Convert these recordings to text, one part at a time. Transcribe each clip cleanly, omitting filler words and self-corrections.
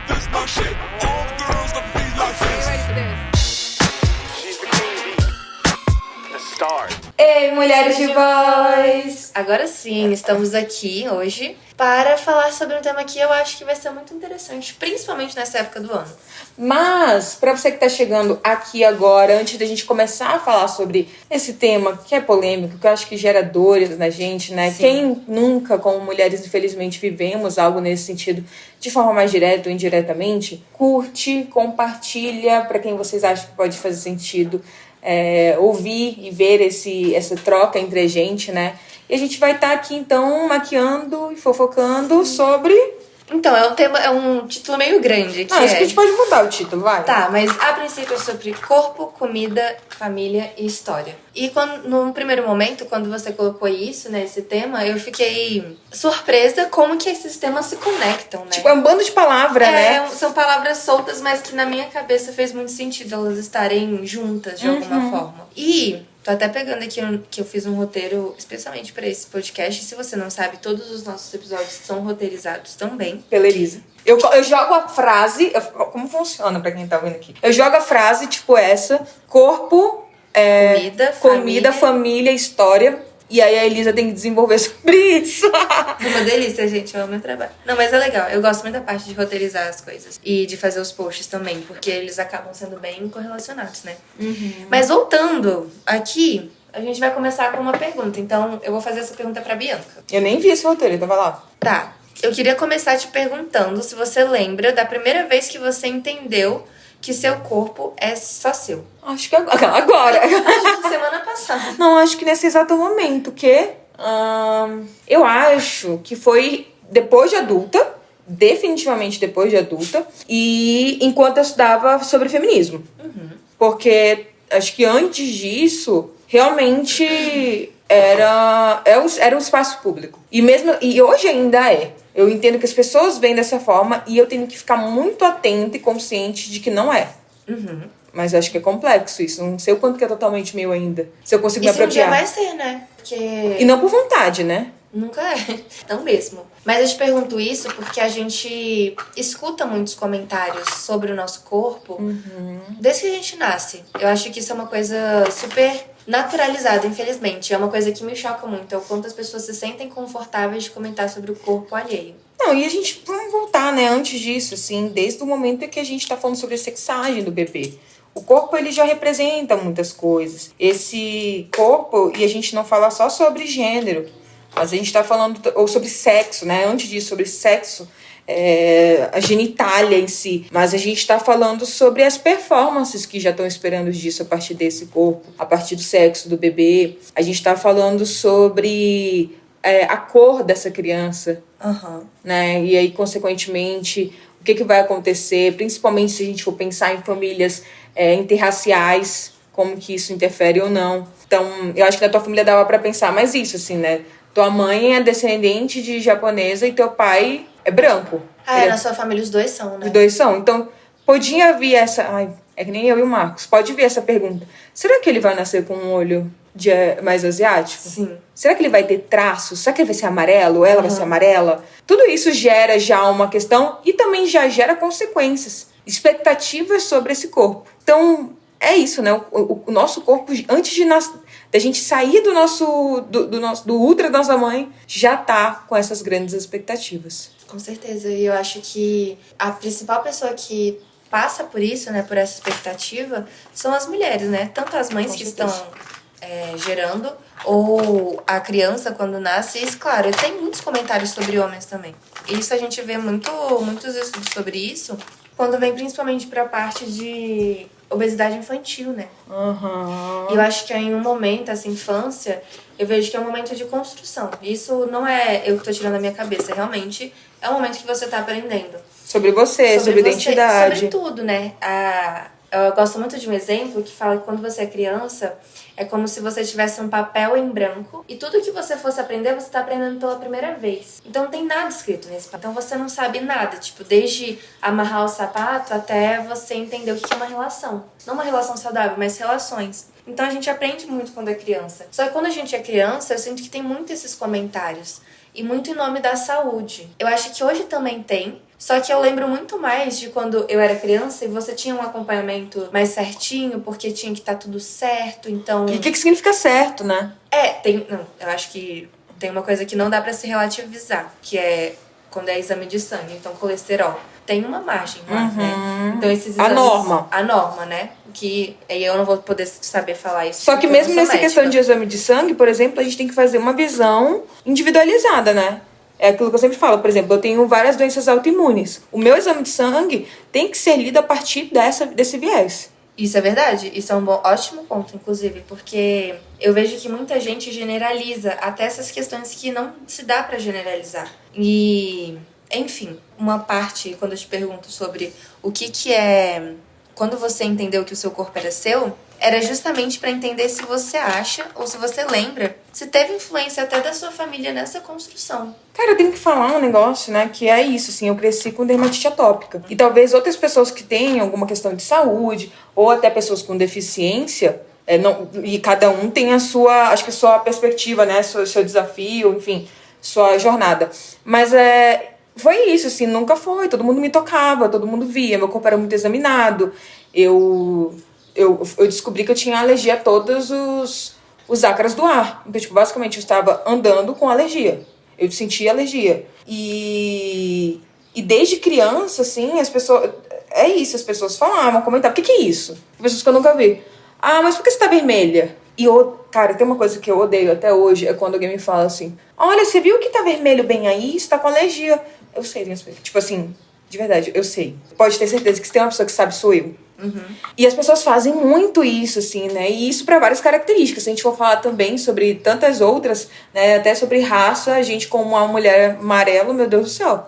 This my shit. All the girls love me like this. Ready for this? She's the queen bee, the star. Ei, mulheres de voz! Agora sim, estamos aqui hoje para falar sobre um tema que eu acho que vai ser muito interessante, principalmente nessa época do ano. Mas, pra você que tá chegando aqui agora, antes da gente começar a falar sobre esse tema que é polêmico, que eu acho que gera dores na gente, né? Sim. Quem nunca, como mulheres, infelizmente, vivemos algo nesse sentido de forma mais direta ou indiretamente, curte, compartilha pra quem vocês acham que pode fazer sentido. Ouvir e ver essa troca entre a gente, né? E a gente vai estar aqui, então, maquiando e fofocando sobre... Então, é um título meio grande. Acho que a gente pode mudar o título, vai. Tá, mas a princípio é sobre corpo, comida, família e história. E num primeiro momento, quando você colocou isso, né, esse tema, eu fiquei surpresa como que esses temas se conectam, né? Tipo, é um bando de palavras, né? São palavras soltas, mas que na minha cabeça fez muito sentido elas estarem juntas de alguma forma. E tô até pegando aqui que eu fiz um roteiro especialmente pra esse podcast. Se você não sabe, todos os nossos episódios são roteirizados também. Pela Elisa. Eu jogo a frase... Como funciona pra quem tá vendo aqui? Eu jogo a frase, tipo essa. Corpo, comida, família, história. E aí a Elisa tem que desenvolver sobre isso. Uma delícia, gente. Eu amo meu trabalho. Não, mas é legal. Eu gosto muito da parte de roteirizar as coisas. E de fazer os posts também. Porque eles acabam sendo bem correlacionados, né? Mas voltando aqui, a gente vai começar com uma pergunta. Então, eu vou fazer essa pergunta pra Bianca. Eu nem vi esse roteiro, então vai lá. Tá. Eu queria começar te perguntando se você lembra da primeira vez que você entendeu que seu corpo é só seu. Acho que agora. Acho que semana passada. Não, acho que nesse exato momento, eu acho que foi depois de adulta, definitivamente depois de adulta, e enquanto eu estudava sobre feminismo. Porque acho que antes disso, realmente era um espaço público. E hoje ainda é. Eu entendo que as pessoas veem dessa forma e eu tenho que ficar muito atenta e consciente de que não é. Mas acho que é complexo isso. Não sei o quanto que é totalmente meu ainda. Se eu consigo me apropriar. Um dia vai ser, né? Porque... E não por vontade, né? Nunca é. Não mesmo. Mas eu te pergunto isso porque a gente escuta muitos comentários sobre o nosso corpo desde que a gente nasce. Eu acho que isso é uma coisa super naturalizada, infelizmente. É uma coisa que me choca muito. É o quanto as pessoas se sentem confortáveis de comentar sobre o corpo alheio. Não, e a gente, vamos voltar, né? Antes disso, assim, desde o momento em que a gente tá falando sobre a sexagem do bebê. O corpo, ele já representa muitas coisas. Esse corpo, e a gente não fala só sobre gênero, mas a gente tá falando ou sobre sexo, né? Antes disso, sobre sexo, a genitália em si. Mas a gente tá falando sobre as performances que já estão esperando disso a partir desse corpo, a partir do sexo do bebê. A gente tá falando sobre a cor dessa criança, né? E aí, consequentemente, o que vai acontecer, principalmente se a gente for pensar em famílias interraciais, como que isso interfere ou não. Então, eu acho que na tua família dava pra pensar mais isso, assim, né? Tua mãe é descendente de japonesa e teu pai é branco. Na sua família os dois são, né? Os dois são. Então, podia vir essa... é que nem eu e o Marcos. Pode vir essa pergunta. Será que ele vai nascer com um olho mais asiático? Sim. Será que ele vai ter traços? Será que ele vai ser amarelo? Ou ela vai ser amarela? Tudo isso gera já uma questão e também já gera consequências. Expectativas sobre esse corpo. Então, é isso, né? O nosso corpo, antes da gente sair do útero da nossa mãe, já tá com essas grandes expectativas. Com certeza. E eu acho que a principal pessoa que passa por isso, né? Por essa expectativa, são as mulheres, né? Tanto as mães que estão gerando, ou a criança quando nasce. E, claro, tem muitos comentários sobre homens também. Isso a gente vê muitos estudos sobre isso, quando vem principalmente pra parte de obesidade infantil, né? E eu acho que em um momento, essa infância, eu vejo que é um momento de construção. Isso não é eu que tô tirando da minha cabeça, realmente é um momento que você tá aprendendo. Sobre você, sobre identidade. Sobre tudo, né? Eu gosto muito de um exemplo que fala que quando você é criança, é como se você tivesse um papel em branco e tudo que você fosse aprender, você tá aprendendo pela primeira vez. Então não tem nada escrito nesse papel. Então você não sabe nada, tipo, desde amarrar o sapato até você entender o que é uma relação. Não uma relação saudável, mas relações. Então a gente aprende muito quando é criança. Só que quando a gente é criança, eu sinto que tem muito esses comentários. E muito em nome da saúde. Eu acho que hoje também tem, Só que eu lembro muito mais de quando eu era criança e você tinha um acompanhamento mais certinho, porque tinha que estar tudo certo, então... E o que significa certo, né? Não, eu acho que tem uma coisa que não dá pra se relativizar, que é quando é exame de sangue, então colesterol. Tem uma margem lá, né? Então esses exames... A norma, né? Que aí eu não vou poder saber falar isso. Só que mesmo nessa questão de exame de sangue, por exemplo, a gente tem que fazer uma visão individualizada, né? É aquilo que eu sempre falo, por exemplo, eu tenho várias doenças autoimunes. O meu exame de sangue tem que ser lido a partir desse viés. Isso é verdade. Isso é um ótimo ponto, inclusive, porque eu vejo que muita gente generaliza até essas questões que não se dá pra generalizar. E, enfim, uma parte, quando eu te pergunto sobre o que é... Quando você entendeu que o seu corpo era seu, era justamente pra entender se você acha ou se você lembra, se teve influência até da sua família nessa construção. Cara, eu tenho que falar um negócio, né, que é isso, assim, eu cresci com dermatite atópica. E talvez outras pessoas que tenham alguma questão de saúde, ou até pessoas com deficiência, e cada um tem a sua, acho que a sua perspectiva, né, seu desafio, enfim, sua jornada. Mas foi isso, assim, nunca foi. Todo mundo me tocava, todo mundo via, meu corpo era muito examinado. Eu descobri que eu tinha alergia a todos os ácaros do ar. Então, tipo, basicamente, eu estava andando com alergia. Eu sentia alergia. E desde criança, assim, as pessoas... É isso, as pessoas falavam, comentavam. O que é isso? Pessoas que eu nunca vi. Ah, mas por que você tá vermelha? E, cara, tem uma coisa que eu odeio até hoje, é quando alguém me fala assim, olha, você viu que tá vermelho bem aí? Você tá com alergia. Eu sei, tipo assim, de verdade, eu sei. Pode ter certeza que se tem uma pessoa que sabe, sou eu. Uhum. E as pessoas fazem muito isso, assim, né? E isso pra várias características. Se a gente for falar também sobre tantas outras, né? Até sobre raça, a gente como uma mulher amarela, meu Deus do céu.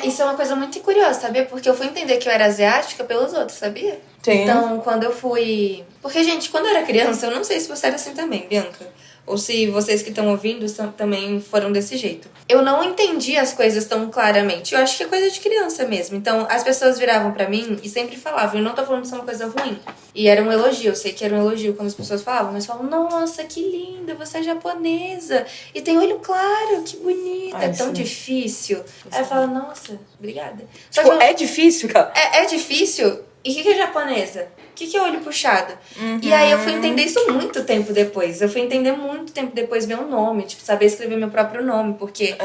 Isso é uma coisa muito curiosa, sabia? Porque eu fui entender que eu era asiática pelos outros, sabia? Sim. Então, quando eu fui... Porque, gente, quando eu era criança, eu não sei se você era assim também, Bianca. Ou se vocês que estão ouvindo também foram desse jeito. Eu não entendi as coisas tão claramente. Eu acho que é coisa de criança mesmo. Então, as pessoas viravam pra mim e sempre falavam. Eu não tô falando que isso é uma coisa ruim. E era um elogio. Eu sei que era um elogio quando as pessoas falavam. Mas falavam, nossa, que linda, você é japonesa. E tem olho claro, que bonita. Ai, é tão sim. difícil. Aí eu falo, nossa, obrigada. Só Tipo, que é difícil, cara. é difícil? E o que é japonesa? O que é olho puxado? E aí eu fui entender isso muito tempo depois. Eu fui entender muito tempo depois meu nome. Tipo, saber escrever meu próprio nome. Porque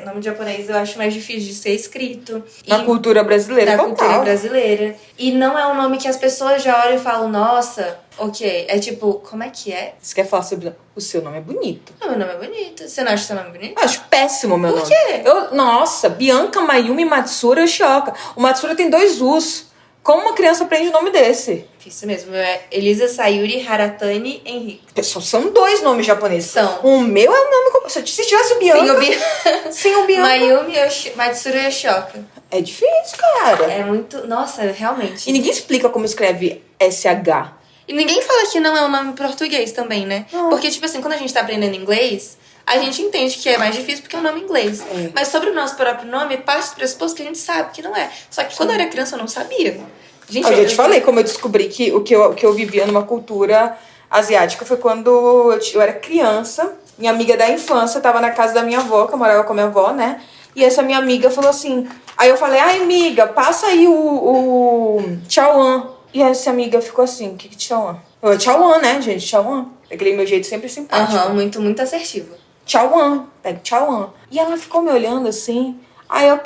nome de japonês eu acho mais difícil de ser escrito. Na cultura brasileira, Na total. cultura brasileira. E não é um nome que as pessoas já olham e falam, nossa, ok. É tipo, como é que é? Você quer falar sobre... O seu nome é bonito. Não, meu nome é bonito. Você não acha seu nome bonito? Eu acho péssimo meu nome. Por quê? Nossa, Bianca Mayumi Matsura Yoshioka. O Matsura tem 2 U's. Como uma criança aprende um nome desse? Isso mesmo. Meu é Elisa Sayuri Haratani Henrique. São 2 nomes japoneses. São. O meu é o nome... Se tivesse o Bianca... Sem o Bianca. Mayumi Matsura Yoshioka. É difícil, cara. É muito... Nossa, realmente. E ninguém explica como escreve SH. E ninguém fala que não é um nome português também, né? Não. Porque, tipo assim, quando a gente tá aprendendo inglês, a gente entende que é mais difícil porque é um nome inglês. É. Mas sobre o nosso próprio nome, parte do pressuposto que a gente sabe que não é. Só que quando eu era criança, eu não sabia. Gente, Eu já te falei como eu descobri que o que eu vivia numa cultura asiática foi quando eu era criança. Minha amiga da infância tava na casa da minha avó, que eu morava com a minha avó, né? E essa minha amiga falou assim... Aí eu falei, ai, amiga, passa aí o Tchauan. E essa amiga ficou assim, o que é Tchauan? Eu, Tchauan, né, gente? Tchauan. Daquele meu jeito sempre simpático. Aham, muito, muito assertivo. Tchauan, pega Tchauan. E ela ficou me olhando assim. Aí eu,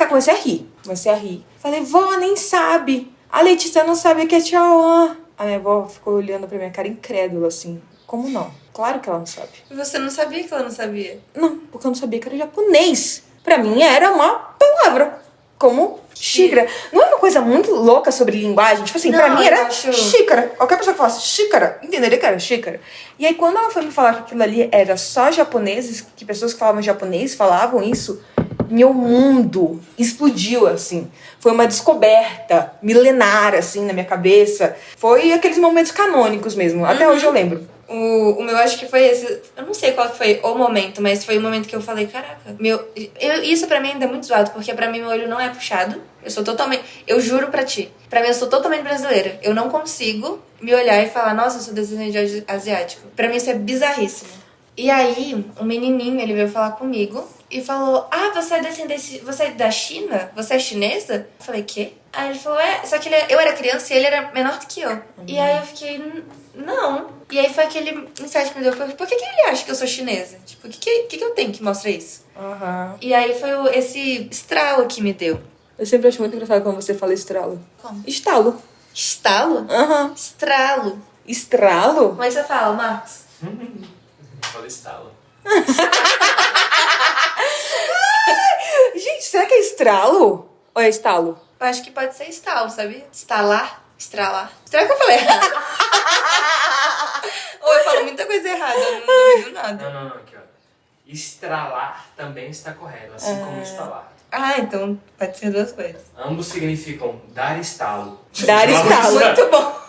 comecei a rir. Falei, vó, nem sabe. A Letícia não sabe o que é Tchauan. A minha avó ficou olhando pra minha cara incrédula, assim. Como não? Claro que ela não sabe. E você não sabia que ela não sabia? Não, porque eu não sabia que era japonês. Pra mim era uma palavra. Como xícara. Não é uma coisa muito louca sobre linguagem? Tipo assim, Não, pra mim era eu acho- xícara. Qualquer pessoa que falasse xícara, entenderia que era xícara. E aí, quando ela foi me falar que aquilo ali era só japoneses, que pessoas que falavam japonês falavam isso, meu mundo explodiu, assim. Foi uma descoberta milenar, assim, na minha cabeça. Foi aqueles momentos canônicos mesmo. Até hoje eu lembro. O meu, acho que foi esse... Eu não sei qual que foi o momento, mas foi o momento que eu falei, caraca, isso pra mim ainda é muito zoado, porque pra mim meu olho não é puxado. Eu sou totalmente... Eu juro pra ti. Pra mim eu sou totalmente brasileira. Eu não consigo me olhar e falar, nossa, eu sou descendente asiático. Pra mim isso é bizarríssimo. E aí, um menininho, ele veio falar comigo. e falou, você é descendente, você é da China? Você é chinesa? Eu falei, quê? Aí ele falou, só que eu era criança e ele era menor do que eu. E aí eu fiquei, não. E aí foi aquele insight que me deu, por que ele acha que eu sou chinesa? Tipo, o que eu tenho que mostrar isso? E aí foi esse estralo que me deu. Eu sempre acho muito engraçado quando você fala estralo. Como? Estalo. Estalo? Estralo. Estralo? Como é que você fala, Marcos? Fala estalo. Gente, será que é estralo? Ou é estalo? Eu acho que pode ser estalo, sabe? Estalar, estralar. Será que eu falei errado? Ou eu falo muita coisa errada, eu não duvido nada. Não, aqui ó. Estralar também está correto, assim como estalar. Então pode ser duas coisas. Ambos significam dar estalo. Dar estalo. Muito bom.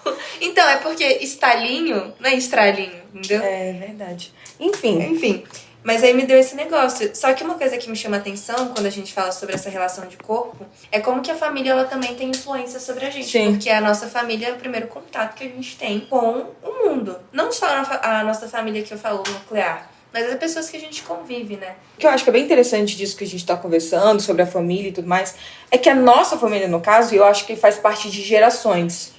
Então, é porque estalinho não é estralinho, entendeu? É verdade. Enfim. Enfim, mas aí me deu esse negócio. Só que uma coisa que me chama atenção quando a gente fala sobre essa relação de corpo é como que a família ela também tem influência sobre a gente. Sim. Porque a nossa família é o primeiro contato que a gente tem com o mundo. Não só a nossa família que eu falo nuclear, mas as pessoas que a gente convive, né? O que eu acho que é bem interessante disso que a gente tá conversando, sobre a família e tudo mais, é que a nossa família, no caso, eu acho que faz parte de gerações.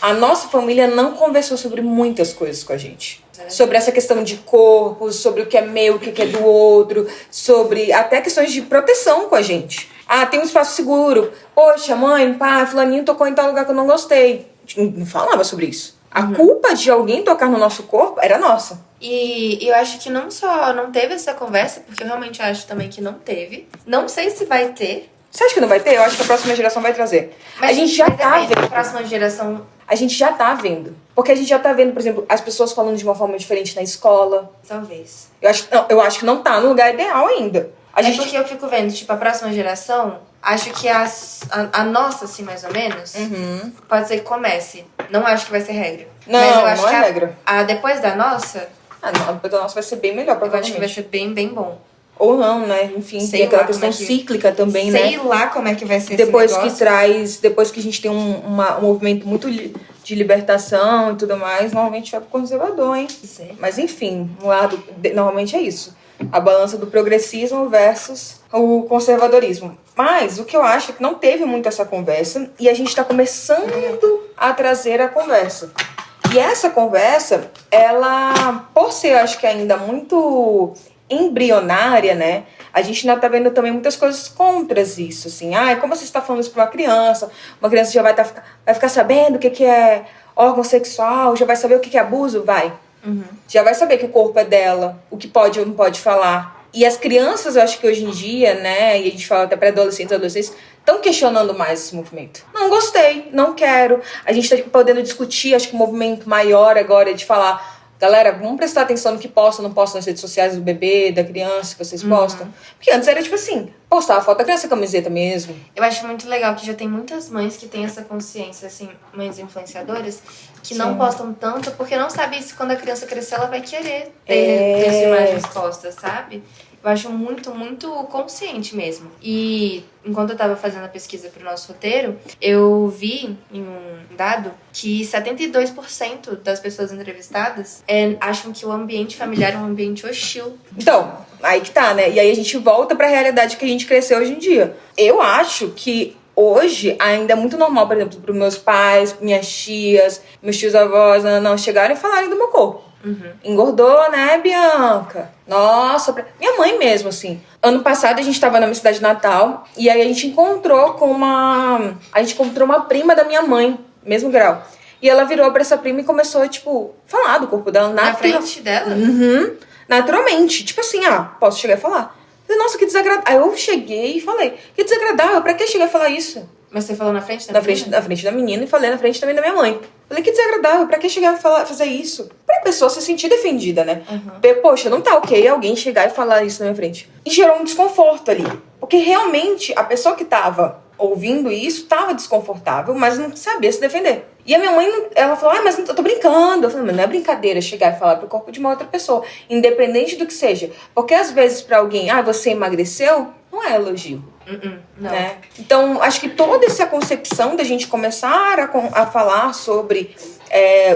A nossa família não conversou sobre muitas coisas com a gente. Sobre essa questão de corpo, sobre o que é meu, o que é do outro, sobre até questões de proteção com a gente. Tem um espaço seguro. Poxa, mãe, pai, fulaninho tocou em tal lugar que eu não gostei. A gente não falava sobre isso. A culpa de alguém tocar no nosso corpo era nossa. E eu acho que não só não teve essa conversa, porque eu realmente acho também que não teve. Não sei se vai ter. Você acha que não vai ter? Eu acho que a próxima geração vai trazer. Mas a gente já tá A vendo. próxima geração... A gente já tá vendo. Porque a gente já tá vendo, por exemplo, as pessoas falando de uma forma diferente na escola. Talvez. Eu acho que não tá no lugar ideal ainda. Porque eu fico vendo, tipo, a próxima geração, acho que a nossa, assim, mais ou menos, pode ser que comece. Não acho que vai ser regra. Não, mas eu acho não que é regra. depois da nossa, Não, depois da nossa vai ser bem melhor, eu acho provavelmente. que vai ser bem, bem bom. Ou não, né? Enfim, Sei tem aquela lá questão como é que- cíclica também, né? Sei lá como é que vai ser Depois esse que negócio. depois que a gente tem um movimento muito de libertação e tudo mais, normalmente vai pro conservador, hein? Pois é. Mas enfim, um lado, normalmente é isso. A balança do progressismo versus o conservadorismo. Mas o que eu acho é que não teve muito essa conversa e a gente tá começando a trazer a conversa. E essa conversa, ela, por ser, eu acho que ainda muito embrionária, né? A gente ainda tá vendo também muitas coisas contra isso, assim. Como você está falando isso pra uma criança já vai ficar sabendo o que é órgão sexual, já vai saber o que é abuso? Vai. Já vai saber que o corpo é dela, o que pode ou não pode falar. E as crianças, eu acho que hoje em dia, né, e a gente fala até para adolescentes e adolescentes, estão questionando mais esse movimento. Não gostei, não quero. A gente tá podendo discutir, acho que um movimento maior agora é de falar, galera, vamos prestar atenção no que posta ou não posta nas redes sociais do bebê, da criança, que vocês postam. Porque antes era tipo assim, postar a foto da criança e camiseta mesmo. Eu acho muito legal que já tem muitas mães que têm essa consciência, assim, mães influenciadoras, que não postam tanto porque não sabem se quando a criança crescer ela vai querer ter essa imagem exposta, sabe? Eu acho muito, muito consciente mesmo. E enquanto eu tava fazendo a pesquisa pro nosso roteiro, eu vi em um dado que 72% das pessoas entrevistadas acham que o ambiente familiar é um ambiente hostil. Então, aí que tá, né? E aí a gente volta pra realidade que a gente cresceu hoje em dia. Eu acho que hoje ainda é muito normal, por exemplo, pros meus pais, minhas tias, meus tios avós, não chegarem e falarem do meu corpo. Engordou, né, Bianca? Nossa, minha mãe mesmo, assim. Ano passado a gente tava na minha cidade natal e aí a gente encontrou uma prima da minha mãe, mesmo grau. E ela virou pra essa prima e começou a, tipo, falar do corpo dela Na frente dela? Naturalmente. Tipo assim, posso chegar e falar. Nossa, que desagradável. Aí eu cheguei e falei, que desagradável, pra que chegar e falar isso? Mas você falou na frente da Na menina? frente da menina e falei na frente também da minha mãe. Falei, que desagradável, pra que chegar e fazer isso? Pra pessoa se sentir defendida, né? Poxa, não tá ok alguém chegar e falar isso na minha frente. E gerou um desconforto ali. Porque realmente a pessoa que tava ouvindo isso tava desconfortável, mas não sabia se defender. E a minha mãe, ela falou, mas eu tô brincando. Eu falei, mas não é brincadeira chegar e falar pro corpo de uma outra pessoa, independente do que seja. Porque às vezes pra alguém, você emagreceu, não é elogio. Não. Né? Então, acho que toda essa concepção da gente começar a falar sobre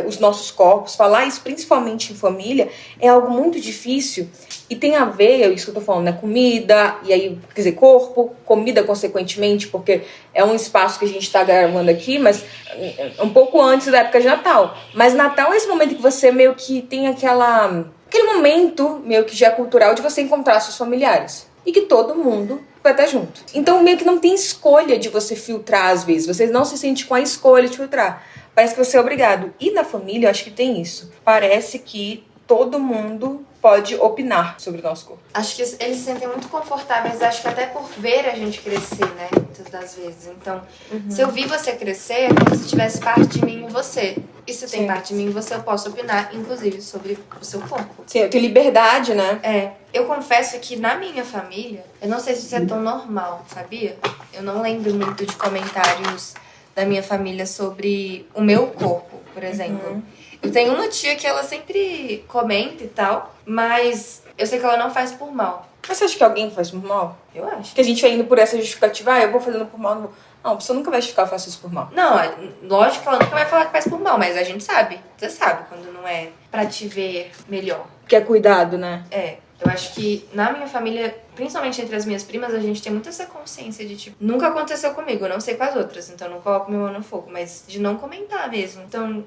os nossos corpos, falar isso principalmente em família, é algo muito difícil e tem a ver, é isso que eu tô falando, né? Comida, e aí, quer dizer, corpo, comida consequentemente, porque é um espaço que a gente tá gravando aqui, mas um pouco antes da época de Natal. Mas Natal é esse momento que você meio que tem aquele momento meio que já cultural de você encontrar seus familiares. E que todo mundo vai estar junto. Então meio que não tem escolha de você filtrar às vezes. Você não se sente com a escolha de filtrar. Parece que você é obrigado. E na família eu acho que tem isso. Parece que todo mundo pode opinar sobre o nosso corpo. Acho que eles se sentem muito confortáveis, acho que até por ver a gente crescer, né? Muitas das vezes. Então, se eu vi você crescer, é como se tivesse parte de mim em você. E se tem Sim. parte de mim em você, eu posso opinar, inclusive, sobre o seu corpo. Sim, eu tenho liberdade, né? Eu confesso que na minha família, eu não sei se isso é tão normal, sabia? Eu não lembro muito de comentários da minha família sobre o meu corpo, por exemplo. Eu tenho uma tia que ela sempre comenta e tal, mas eu sei que ela não faz por mal. Mas você acha que alguém faz por mal? Eu acho. Que a gente vai indo por essa justificativa, eu vou fazendo por mal, não vou. Não, a pessoa nunca vai justificar, eu faço isso por mal. Não, lógico que ela nunca vai falar que faz por mal, mas a gente sabe. Você sabe quando não é pra te ver melhor. Que é cuidado, né? Eu acho que na minha família, principalmente entre as minhas primas, a gente tem muito essa consciência de, tipo, nunca aconteceu comigo, eu não sei com as outras, então eu não coloco meu mão no fogo, mas de não comentar mesmo. Então,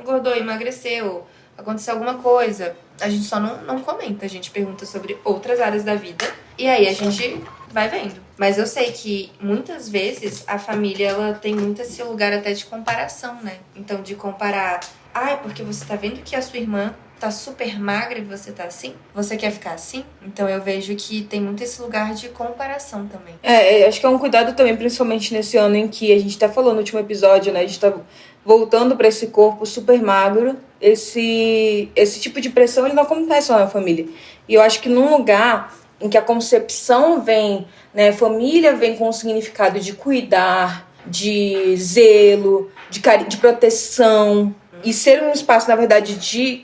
engordou, emagreceu, aconteceu alguma coisa. A gente só não comenta, a gente pergunta sobre outras áreas da vida e aí a gente vai vendo. Mas eu sei que muitas vezes a família, ela tem muito esse lugar até de comparação, né? Então, de comparar, porque você tá vendo que a sua irmã tá super magra e você tá assim? Você quer ficar assim? Então eu vejo que tem muito esse lugar de comparação também. Acho que é um cuidado também, principalmente nesse ano em que a gente tá falando no último episódio, né? A gente tá voltando pra esse corpo super magro. Esse tipo de pressão, ele não acontece só na família. E eu acho que num lugar em que a concepção vem, né? Família vem com o significado de cuidar, de zelo, de proteção. E ser um espaço, na verdade,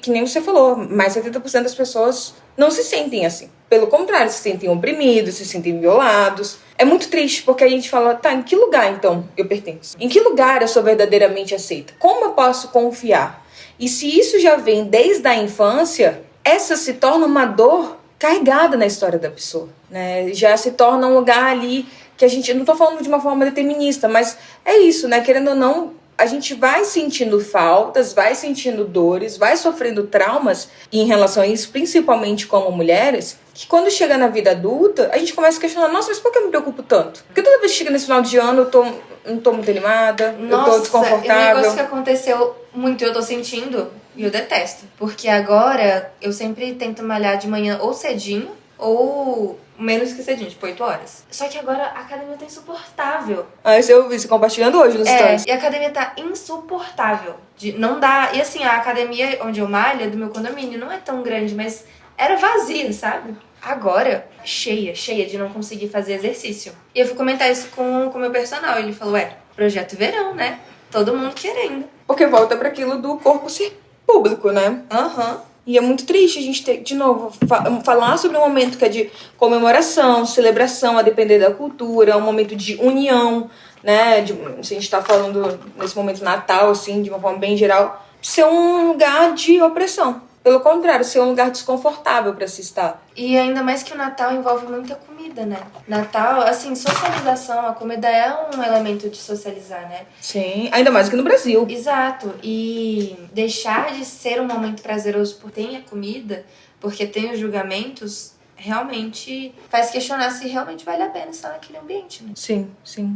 que nem você falou, mais de 70% das pessoas não se sentem assim. Pelo contrário, se sentem oprimidos, se sentem violados. É muito triste, porque a gente fala, em que lugar, então, eu pertenço? Em que lugar eu sou verdadeiramente aceita? Como eu posso confiar? E se isso já vem desde a infância, essa se torna uma dor carregada na história da pessoa, né? Já se torna um lugar ali que a gente, não tô falando de uma forma determinista, mas é isso, né? Querendo ou não, a gente vai sentindo faltas, vai sentindo dores, vai sofrendo traumas em relação a isso, principalmente como mulheres, que quando chega na vida adulta, a gente começa a questionar, nossa, mas por que eu me preocupo tanto? Porque toda vez que chega nesse final de ano, eu não tô muito animada, eu tô desconfortável. É um negócio que aconteceu muito, eu tô sentindo, e eu detesto. Porque agora, eu sempre tento malhar de manhã ou cedinho, ou menos que cedinho, tipo 8 horas. Só que agora a academia tá insuportável. Isso eu vi você compartilhando hoje nos stories. E a academia tá insuportável. Não dá. E assim, a academia onde eu malho, do meu condomínio, não é tão grande, mas era vazia, sabe? Agora, cheia de não conseguir fazer exercício. E eu fui comentar isso com o meu personal. Ele falou, projeto verão, né? Todo mundo querendo. Porque volta pra aquilo do corpo ser público, né? E é muito triste a gente ter, de novo, falar sobre um momento que é de comemoração, celebração, a depender da cultura, um momento de união, né? Se a gente tá falando nesse momento Natal, assim, de uma forma bem geral, ser um lugar de opressão. Pelo contrário, ser um lugar desconfortável pra se estar. E ainda mais que o Natal envolve muita comida, né? Natal, assim, socialização, a comida é um elemento de socializar, né? Sim, ainda mais que no Brasil. Exato. E deixar de ser um momento prazeroso por ter a comida, porque tem os julgamentos, realmente faz questionar se realmente vale a pena estar naquele ambiente, né? Sim,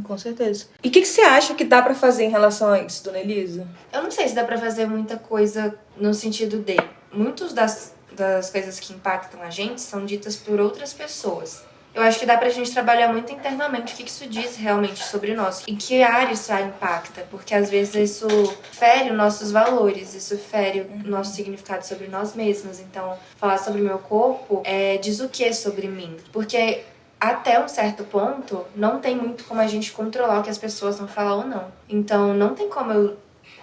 com certeza. E o que você acha que dá pra fazer em relação a isso, dona Elisa? Eu não sei se dá pra fazer muita coisa no sentido de... Muitas das coisas que impactam a gente são ditas por outras pessoas. Eu acho que dá pra gente trabalhar muito internamente o que isso diz realmente sobre nós. Em que área isso impacta, porque às vezes isso fere os nossos valores, isso fere o nosso significado sobre nós mesmos. Então, falar sobre o meu corpo diz o que sobre mim? Porque até um certo ponto, não tem muito como a gente controlar o que as pessoas vão falar ou não. Então, não tem como eu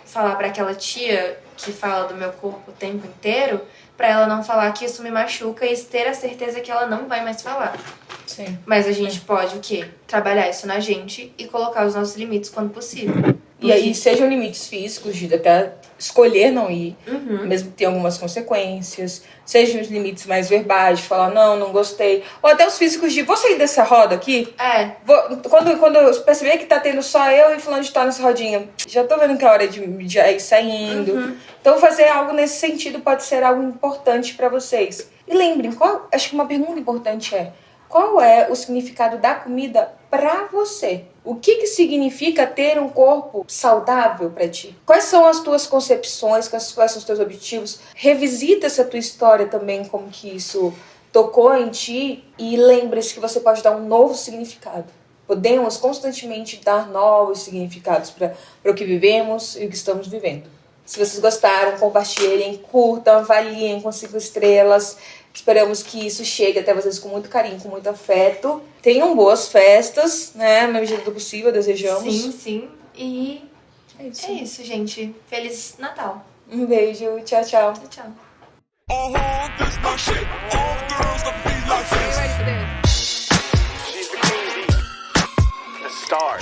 falar pra aquela tia que fala do meu corpo o tempo inteiro, pra ela não falar que isso me machuca e ter a certeza que ela não vai mais falar. Sim. Mas a gente pode o quê? Trabalhar isso na gente e colocar os nossos limites quando possível. E aí, sejam limites físicos, de até escolher não ir, mesmo que tenha algumas consequências. Sejam os limites mais verbais, de falar, não gostei. Ou até os físicos de, vou sair dessa roda aqui? Quando eu perceber que tá tendo só eu e fulano de tal nessa rodinha, já tô vendo que é hora de ir saindo. Então, fazer algo nesse sentido pode ser algo importante pra vocês. E lembrem, acho que uma pergunta importante é, qual é o significado da comida pra você? O que significa ter um corpo saudável pra ti? Quais são as tuas concepções? Quais são os teus objetivos? Revisita essa tua história também, como que isso tocou em ti. E lembre-se que você pode dar um novo significado. Podemos constantemente dar novos significados para o que vivemos e o que estamos vivendo. Se vocês gostaram, compartilhem, curtam, avaliem com 5 estrelas. Esperamos que isso chegue até vocês com muito carinho, com muito afeto. Tenham boas festas, né? Na medida do possível, desejamos. Sim. E é isso, gente. Feliz Natal. Um beijo. Tchau, tchau. Tchau. This my shit. All girls love to be like this. She's the queen bee, the star.